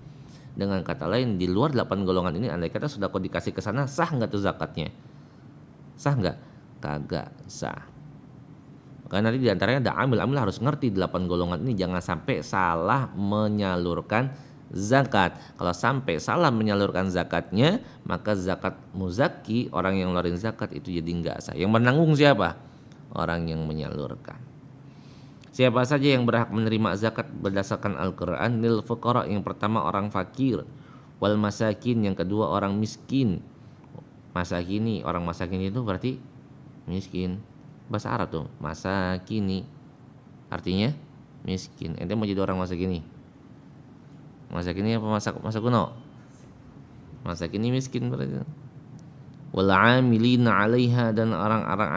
Dengan kata lain, di luar 8 golongan ini andai kata sedekah dikasih ke sana, sah enggak tuh zakatnya? Sah enggak? Kagak sah. Karena nanti diantaranya ada amil harus ngerti 8 golongan ini, jangan sampai salah menyalurkan zakat. Kalau sampai salah menyalurkan zakatnya, maka zakat muzaki, orang yang ngeluarin zakat itu jadi enggak sah. Yang menanggung siapa? Orang yang menyalurkan. Siapa saja yang berhak menerima zakat berdasarkan Al-Quran? Lil fuqara, yang pertama orang fakir, wal masakin, yang kedua orang miskin. Masakini, orang masakin itu berarti miskin. Bahasa Arab tuh, masakini artinya miskin. Ente mau jadi orang masakini? Masakini apa masa kuno? Masakini miskin berarti. Wal 'amilina 'alaiha, dan orang-orang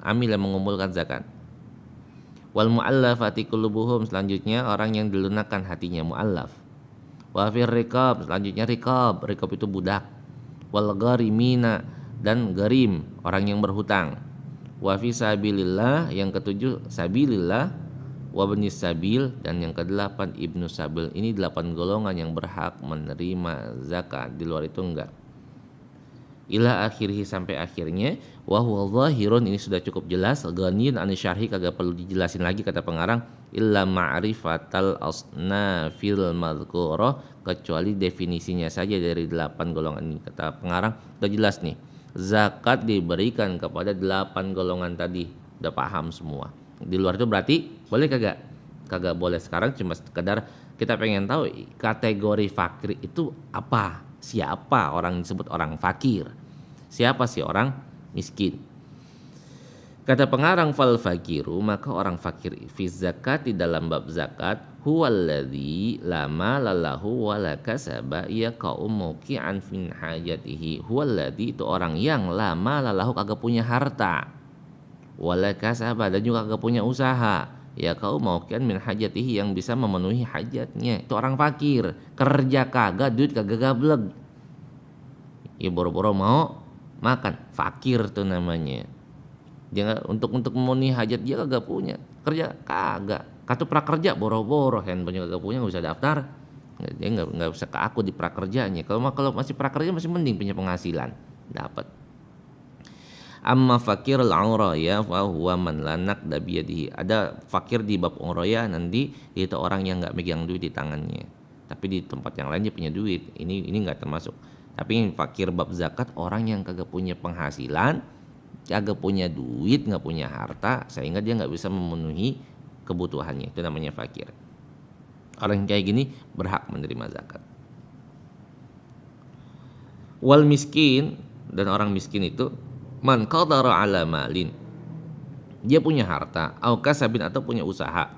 amil yang mengumpulkan zakat. Wal mu'allafati qulubuhum, selanjutnya orang yang dilunakkan hatinya, mu'allaf. Wa fir riqab, selanjutnya riqab itu budak. Wal gharimina, dan garim, orang yang berhutang. Wa fi sabilillah, yang ketujuh sabilillah, wa ibnis sabil, dan yang kedelapan ibnu sabil. Ini 8 golongan yang berhak menerima zakat, di luar itu enggak. Ila akhirih, sampai akhirnya. Wa huwa zahirun, ini sudah cukup jelas. Ghaniyun an syarhi, kagak perlu dijelasin lagi kata pengarang. Illa ma'rifatal asnafil madhkurah, kecuali definisinya saja dari 8 golongan ini. Kata pengarang udah jelas nih, zakat diberikan kepada 8 golongan tadi, udah paham semua. Di luar itu berarti boleh kagak? Kagak boleh. Sekarang cuma sekedar kita pengen tahu kategori fakir itu apa, siapa orang yang disebut orang fakir, siapa sih orang miskin. Kata pengarang, fal fakiru, maka orang fakir fi zakat, di dalam bab zakat, huwallazi lama lalahu wala kasaba yaqa'u mauqi'an fin hajatihi. Huwallazi, itu orang yang lama lalahu, kagak punya harta, wala kasaba, dan juga kagak punya usaha, yaqa'u mauqi'an min hajatihi, yang bisa memenuhi hajatnya. Itu orang fakir, kerja kagak, duit kagak gablek, ya boro-boro mau makan, fakir tuh namanya. Dia untuk memenuhi hajat dia kagak punya, kerja kagak, kartu prakerja boro-boro, handphone kagak punya, nggak bisa daftar, dia nggak bisa ke aku di prakerjanya. Kalau masih prakerja masih mending punya penghasilan dapat. Amma fakir al-uraya fa huwa man lanak dabiyadihi. Ada fakir di bab uraya nanti, itu orang yang nggak megang duit di tangannya, tapi di tempat yang lain dia punya duit. Ini nggak termasuk. Tapi fakir bab zakat, orang yang kagak punya penghasilan, kagak punya duit, nggak punya harta, sehingga dia nggak bisa memenuhi kebutuhannya, itu namanya fakir. Orang yang kayak gini berhak menerima zakat. Wal miskin, dan orang miskin itu man qadara ala malin, dia punya harta, au kasabin, atau punya usaha,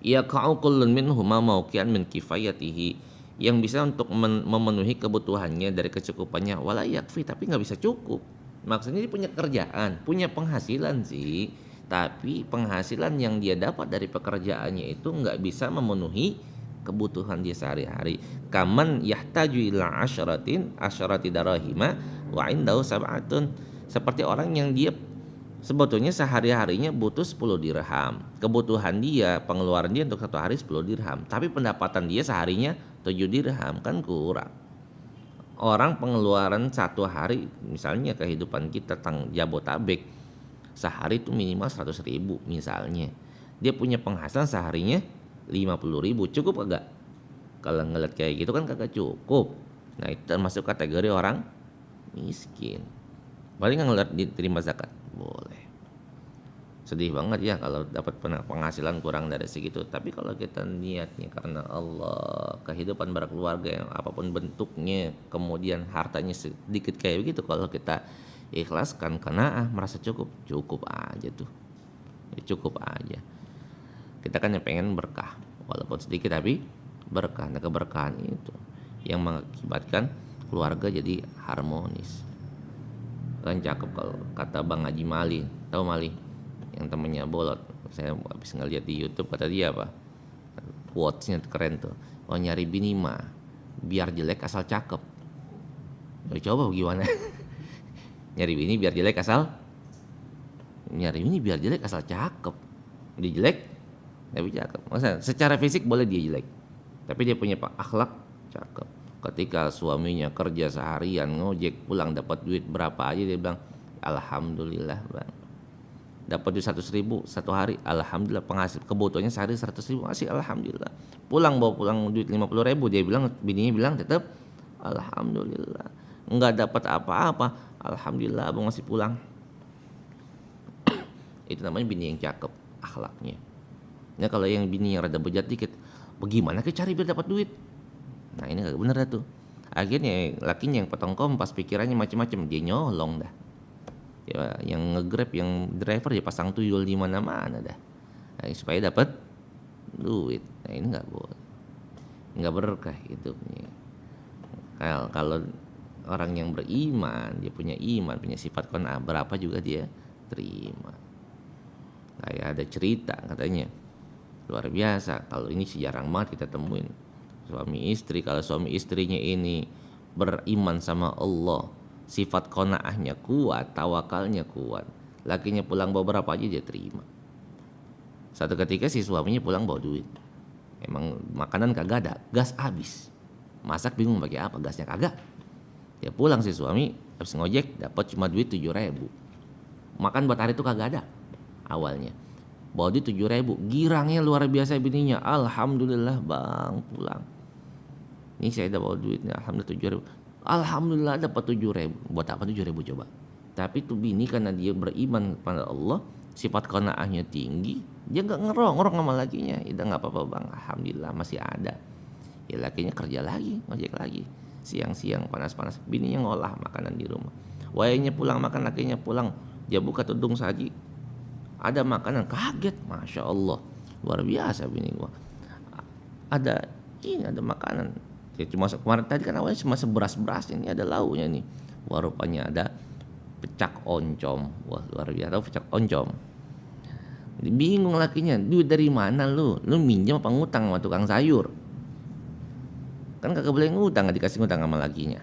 yaqa'u kullun minhuma mauqi'an min kifayatihi, yang bisa untuk memenuhi kebutuhannya dari kecukupannya, wala yakfi, tapi nggak bisa cukup. Maksudnya dia punya kerjaan, punya penghasilan sih, tapi penghasilan yang dia dapat dari pekerjaannya itu nggak bisa memenuhi kebutuhan dia sehari-hari. Kaman yahtaju ila asyarati darahima wa indahu sab'atun, seperti orang yang dia sebetulnya sehari-harinya butuh 10 dirham. Kebutuhan dia, pengeluaran dia untuk satu hari 10 dirham, tapi pendapatan dia seharinya 7 dirham, kan kurang. Orang pengeluaran satu hari, misalnya kehidupan kita Jabotabek, sehari itu minimal 100 ribu misalnya. Dia punya penghasilan seharinya 50 ribu, cukup kagak? Kalau ngeliat kayak gitu kan kagak cukup. Nah itu termasuk kategori orang miskin. Boleh nggak ngeliat diterima zakat? Boleh. Sedih banget ya kalau dapat penghasilan kurang dari segitu. Tapi kalau kita niatnya karena Allah, kehidupan berkeluarga yang apapun bentuknya, kemudian hartanya sedikit kayak begitu, kalau kita ikhlaskan karena merasa cukup aja tuh, ya cukup aja. Kita kan yang pengen berkah, walaupun sedikit tapi berkah. Nah, keberkahan itu yang mengakibatkan keluarga jadi harmonis. Kan cakep kalau kata Bang Haji Mali, tahu Mali yang temennya Bolot. Saya habis ngeliat di YouTube, kata dia apa? Quotes-nya keren tuh. Oh, nyari bini mah biar jelek asal cakep. Ya, coba gimana? Nyari bini biar jelek asal cakep. Dia jelek tapi cakep. Maksudnya secara fisik boleh dia jelek, tapi dia punya akhlak cakep. Ketika suaminya kerja seharian ngojek pulang dapat duit berapa aja, dia bilang alhamdulillah bang. Dapat duit 100.000 satu hari, alhamdulillah. Penghasilan kebutuhannya sehari 100.000, masih alhamdulillah. Bawa pulang duit 50.000, dia bilang, bininya bilang tetap alhamdulillah. Enggak dapat apa-apa, alhamdulillah abang masih pulang. Itu namanya bini yang cakep akhlaknya. Nah, kalau yang bini yang rada bejat dikit, bagaimana ke cari biar dapat duit? Nah, ini gak bener dah tuh. Akhirnya lakinya yang potong kompas, pikirannya macam-macam, dia nyolong dah. Ya, yang nge-Grab, yang driver dia pasang tuyul di mana-mana dah. Nah, supaya dapat duit. Nah, ini nggak boleh, nggak berkah hidupnya. Kalau orang yang beriman, dia punya iman, punya sifat qanaah, berapa juga dia terima. Kayak ada cerita katanya luar biasa. Kalau ini sih jarang banget kita temuin. Suami istri, kalau suami istrinya ini beriman sama Allah, sifat qanaahnya kuat, tawakalnya kuat, lakinya pulang bawa berapa aja dia terima. Satu ketika si suaminya pulang bawa duit, emang makanan kagak ada, gas habis, masak bingung pakai apa, gasnya kagak. Dia pulang si suami habis ngojek dapat cuma duit 7.000, makan buat hari itu kagak ada. Awalnya bawa duit 7.000, girangnya luar biasa bininya, alhamdulillah bang pulang, ini saya udah bawa duitnya, alhamdulillah 7.000. Alhamdulillah dapat 7.000. Buat apa 7.000 coba? Tapi tuh bini karena dia beriman kepada Allah, sifat qanaahnya tinggi, dia nggak ngerong sama lakinya. Udah nggak apa-apa bang, alhamdulillah masih ada. Ya lakinya kerja lagi, ngojek lagi, siang-siang panas-panas, bininya ngolah makanan di rumah. Wayanya pulang makan, lakinya pulang, dia buka tudung saji, ada makanan, kaget, masya Allah, luar biasa bini gua. Ada makanan. Ya cuma kemarin tadi kan awalnya cuma seberas-beras, ini ada lauknya nih. Wah rupanya ada pecak oncom. Wah luar biasa, tahu pecak oncom. Bingung lakinya, duit dari mana lu? Lu minjem apa ngutang sama tukang sayur? Kan kagak boleh ngutang, gak dikasih ngutang sama lakinya.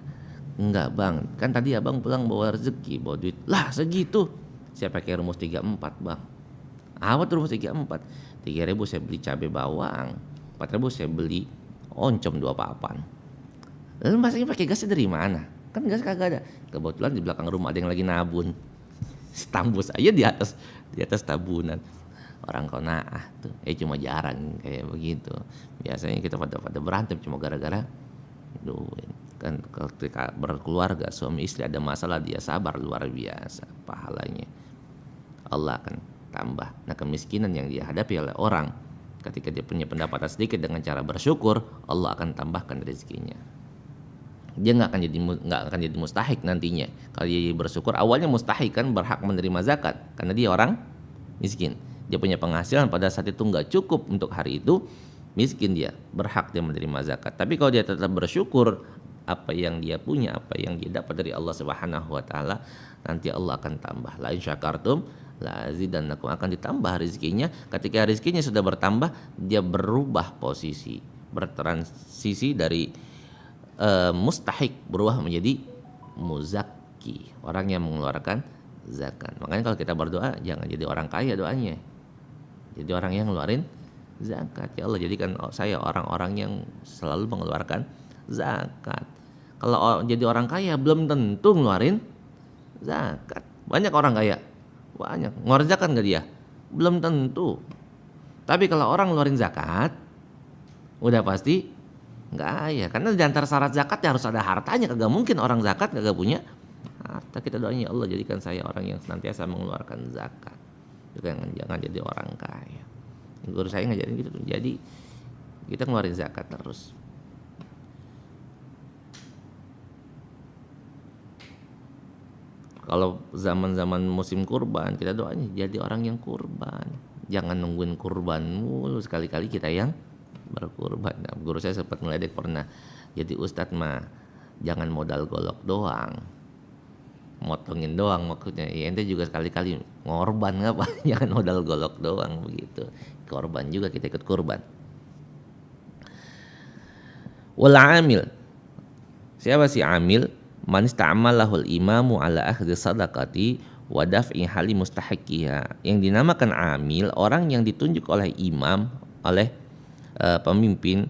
Enggak bang, kan tadi abang pulang bawa rezeki, bawa duit. Lah segitu. Saya pakai rumus 34 bang. Apa tuh rumus 34? 3.000 saya beli cabai bawang, 4.000 saya beli oncom 2 papan. Lalu masanya pakai gasnya dari mana? Kan gas kagak ada. Kebetulan di belakang rumah ada yang lagi nabun. Tambus aja di atas tabunan. Orang qanaah tuh. Cuma jarang kayak begitu. Biasanya kita pada berantem cuma gara-gara duit. Kan ketika berkeluarga suami istri ada masalah, dia sabar luar biasa pahalanya. Allah akan tambah. Nah, kemiskinan yang dihadapi oleh orang ketika dia punya pendapatan sedikit, dengan cara bersyukur Allah akan tambahkan rezekinya. Dia nggak akan jadi mustahik nantinya. Kalau dia bersyukur, awalnya mustahik kan, berhak menerima zakat karena dia orang miskin. Dia punya penghasilan pada saat itu nggak cukup untuk hari itu, miskin dia, berhak dia menerima zakat. Tapi kalau dia tetap bersyukur, apa yang dia punya, apa yang dia dapat dari Allah Subhanahu wa taala, nanti Allah akan tambah. La in syakartum la azidannakum, akan ditambah rezekinya. Ketika rezekinya sudah bertambah, dia berubah posisi, bertransisi dari mustahik berubah menjadi muzakki, orang yang mengeluarkan zakat. Makanya kalau kita berdoa jangan jadi orang kaya doanya, jadi orang yang ngeluarin zakat. Ya Allah, jadikan saya orang-orang yang selalu mengeluarkan zakat. Kalau jadi orang kaya belum tentu ngeluarin zakat. Banyak orang kaya, banyak ngeluarin zakat nggak dia? Belum tentu. Tapi kalau orang ngeluarin zakat, udah pasti nggak kaya. Karena di antara syarat zakat ya harus ada hartanya. Kagak mungkin orang zakat kagak punya harta. Kita doanya, ya Allah jadikan saya orang yang senantiasa mengeluarkan zakat. Jangan jadi orang kaya. Guru saya ngajarin gitu tuh. Jadi kita ngeluarin zakat terus. Kalau zaman-zaman musim kurban, kita doanya jadi orang yang kurban. Jangan nungguin kurban mulu, sekali-kali kita yang berkurban. Nah, guru saya sempat meledek pernah, jadi ustadz mah jangan modal golok doang, motongin doang maksudnya. Ya ente juga sekali-kali ngorban apa? Jangan modal golok doang begitu. Korban juga, kita ikut kurban. Wal amil. Siapa sih amil? Man ista'malahul imamu ala akhdhi sadaqati wa daf'i hali mustahiqiha. Yang dinamakan amil, orang yang ditunjuk oleh imam, oleh pemimpin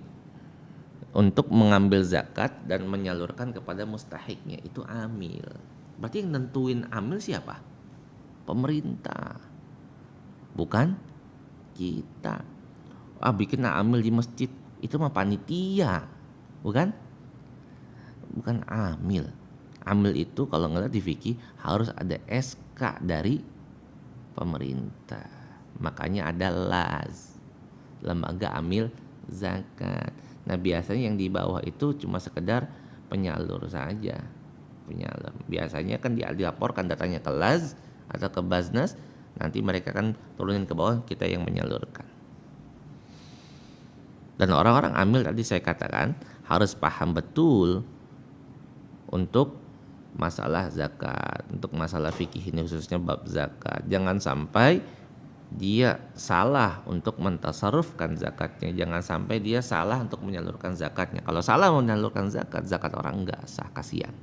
untuk mengambil zakat dan menyalurkan kepada mustahiknya, itu amil. Berarti yang nentuin amil siapa? Pemerintah, bukan kita. Bikin amil di masjid, itu mah panitia, bukan amil. Amil itu kalau ngeliat di fikih harus ada SK dari pemerintah. Makanya ada LAZ, lembaga amil zakat. Nah biasanya yang di bawah itu cuma sekedar penyalur saja. Penyalur. Biasanya kan dilaporkan datanya ke LAZ atau ke Baznas, nanti mereka kan turunin ke bawah, kita yang menyalurkan. Dan orang-orang amil tadi saya katakan harus paham betul untuk masalah zakat, untuk masalah fikih ini khususnya bab zakat. Jangan sampai dia salah untuk mentasarrufkan zakatnya, jangan sampai dia salah untuk menyalurkan zakatnya. Kalau salah menyalurkan zakat orang enggak sah, kasihan.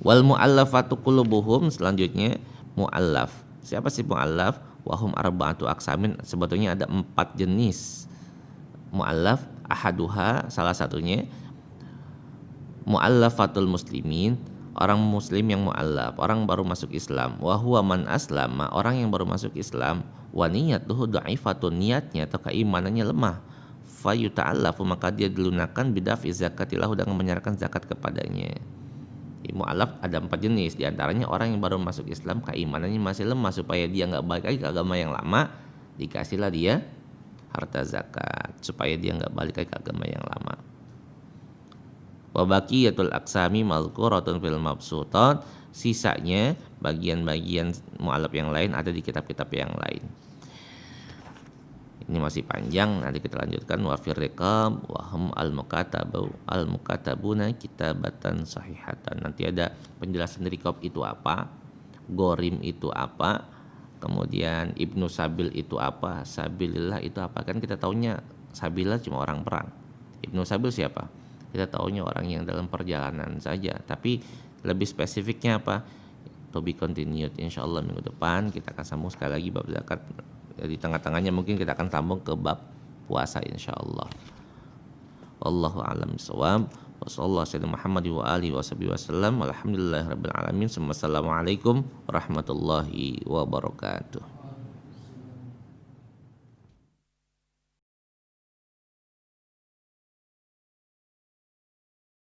Wal mu'allafatu qulubuhum, selanjutnya mu'allaf. Siapa sih mu'allaf? Wahum arba'atu aksamin, sebetulnya ada 4 jenis mu'allaf. Ahaduha, salah satunya mu'allafatul muslimin, orang muslim yang mu'allaf, orang baru masuk Islam. Wa huwa man aslama, orang yang baru masuk Islam. Wa niyatuhu dha'ifatun, niatnya atau keimanannya lemah. Fa yuta'allafu, maka dia dilunakkan bidafi zakatilahu, dengan menyerahkan zakat kepadanya. Mu'allaf ada 4 jenis, di antaranya orang yang baru masuk Islam, keimanannya masih lemah, supaya dia enggak balik lagi ke agama yang lama, dikasihlah dia harta zakat supaya dia enggak balik lagi ke agama yang lama. Wa baqiyatul aqsami mazkuratun fil mabsutat, sisanya bagian-bagian mu'allaf yang lain ada di kitab-kitab yang lain. Ini masih panjang, nanti kita lanjutkan. Wa fir riqab wa hum al-mukatabuna kitabatan sahihatan. Nanti ada penjelasan riqab itu apa, gorim itu apa, kemudian ibnu sabil itu apa, sabilillah itu apa. Kan kita taunya sabillah cuma orang perang. Ibnu sabil siapa? Kita taunya orang yang dalam perjalanan saja. Tapi lebih spesifiknya apa? To be continued. Insyaallah minggu depan kita akan sambung sekali lagi bab zakat. Di tengah-tengahnya mungkin kita akan sambung ke bab puasa insyaallah. Wallahu a'lam bishawab. Wassallallahu ala Muhammad wa alihi wasallam. Alhamdulillahirabbil alamin. Wassalamualaikum warahmatullahi wabarakatuh.